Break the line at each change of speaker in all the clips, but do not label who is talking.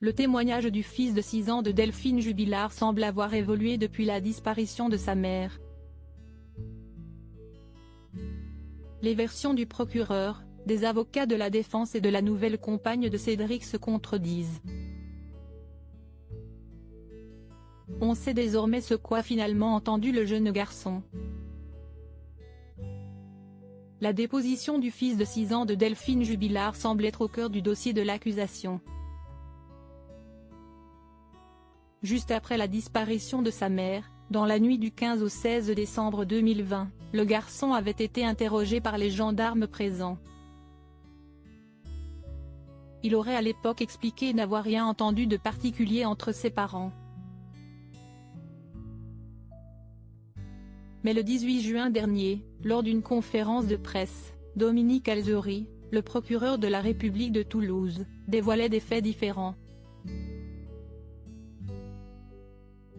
Le témoignage du fils de 6 ans de Delphine Jubilard semble avoir évolué depuis la disparition de sa mère. Les versions du procureur, des avocats de la défense et de la nouvelle compagne de Cédric se contredisent. On sait désormais ce qu'a finalement entendu le jeune garçon. La déposition du fils de 6 ans de Delphine Jubilard semble être au cœur du dossier de l'accusation. Juste après la disparition de sa mère, dans la nuit du 15 au 16 décembre 2020, le garçon avait été interrogé par les gendarmes présents. Il aurait à l'époque expliqué n'avoir rien entendu de particulier entre ses parents. Mais le 18 juin dernier, lors d'une conférence de presse, Dominique Alzori, le procureur de la République de Toulouse, dévoilait des faits différents.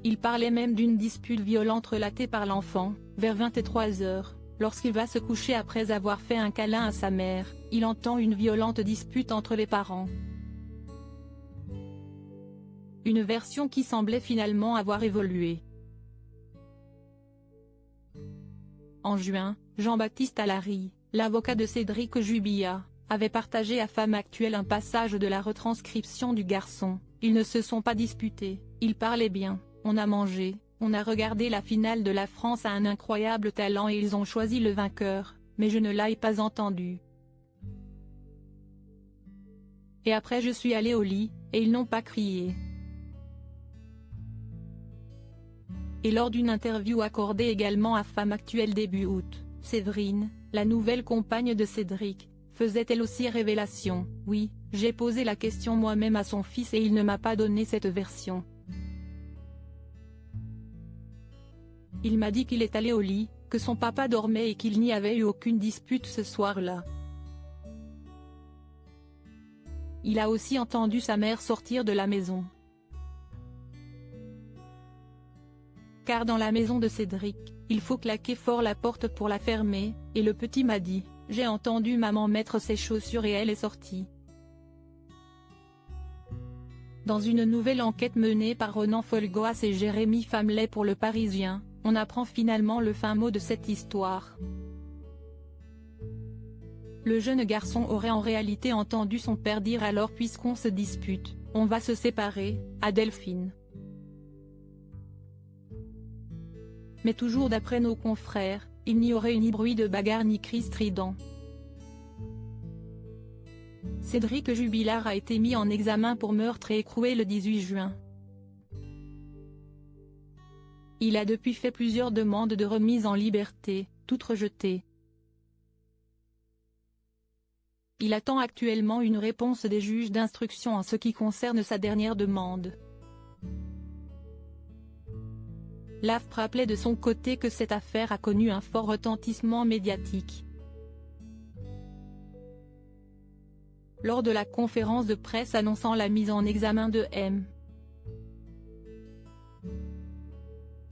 Il parlait même d'une dispute violente relatée par l'enfant. Vers 23 h, lorsqu'il va se coucher après avoir fait un câlin à sa mère, il entend une violente dispute entre les parents. Une version qui semblait finalement avoir évolué. En juin, Jean-Baptiste Allary, l'avocat de Cédric Jubilard, avait partagé à Femme Actuelle un passage de la retranscription du garçon. Ils ne se sont pas disputés, ils parlaient bien, on a mangé, on a regardé la finale de la France à un incroyable talent et ils ont choisi le vainqueur, mais je ne l'ai pas entendu. Et après je suis allé au lit, et ils n'ont pas crié. Et lors d'une interview accordée également à Femme Actuelle début août, Séverine, la nouvelle compagne de Cédric, faisait elle aussi révélation. Oui, j'ai posé la question moi-même à son fils et il ne m'a pas donné cette version. Il m'a dit qu'il est allé au lit, que son papa dormait et qu'il n'y avait eu aucune dispute ce soir-là. Il a aussi entendu sa mère sortir de la maison. Car dans la maison de Cédric, il faut claquer fort la porte pour la fermer, et le petit m'a dit, j'ai entendu maman mettre ses chaussures et elle est sortie. Dans une nouvelle enquête menée par Ronan Folgoas et Jérémy Famelet pour Le Parisien, on apprend finalement le fin mot de cette histoire. Le jeune garçon aurait en réalité entendu son père dire alors puisqu'on se dispute, on va se séparer, à Delphine. Mais toujours d'après nos confrères, il n'y aurait ni bruit de bagarre ni cri strident. Cédric Jubilard a été mis en examen pour meurtre et écroué le 18 juin. Il a depuis fait plusieurs demandes de remise en liberté, toutes rejetées. Il attend actuellement une réponse des juges d'instruction en ce qui concerne sa dernière demande. L'AFP rappelait de son côté que cette affaire a connu un fort retentissement médiatique. Lors de la conférence de presse annonçant la mise en examen de M.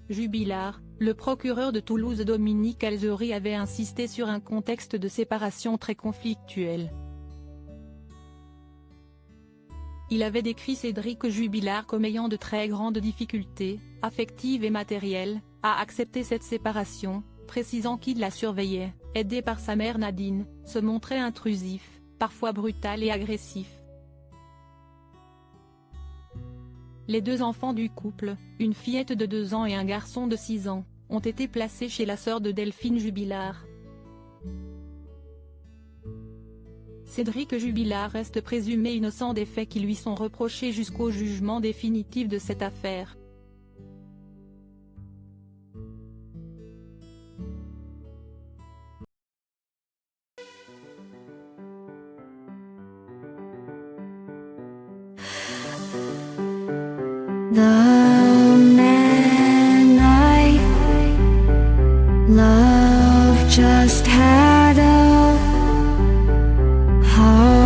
Jubilard, le procureur de Toulouse Dominique Alzori avait insisté sur un contexte de séparation très conflictuel. Il avait décrit Cédric Jubilard comme ayant de très grandes difficultés, affectives et matérielles, à accepter cette séparation, précisant qu'il la surveillait, aidé par sa mère Nadine, se montrait intrusif, parfois brutal et agressif. Les 2 enfants du couple, une fillette de 2 ans et un garçon de 6 ans, ont été placés chez la sœur de Delphine Jubilard. Cédric Jubilard reste présumé innocent des faits qui lui sont reprochés jusqu'au jugement définitif de cette affaire.
The man I love just had a heart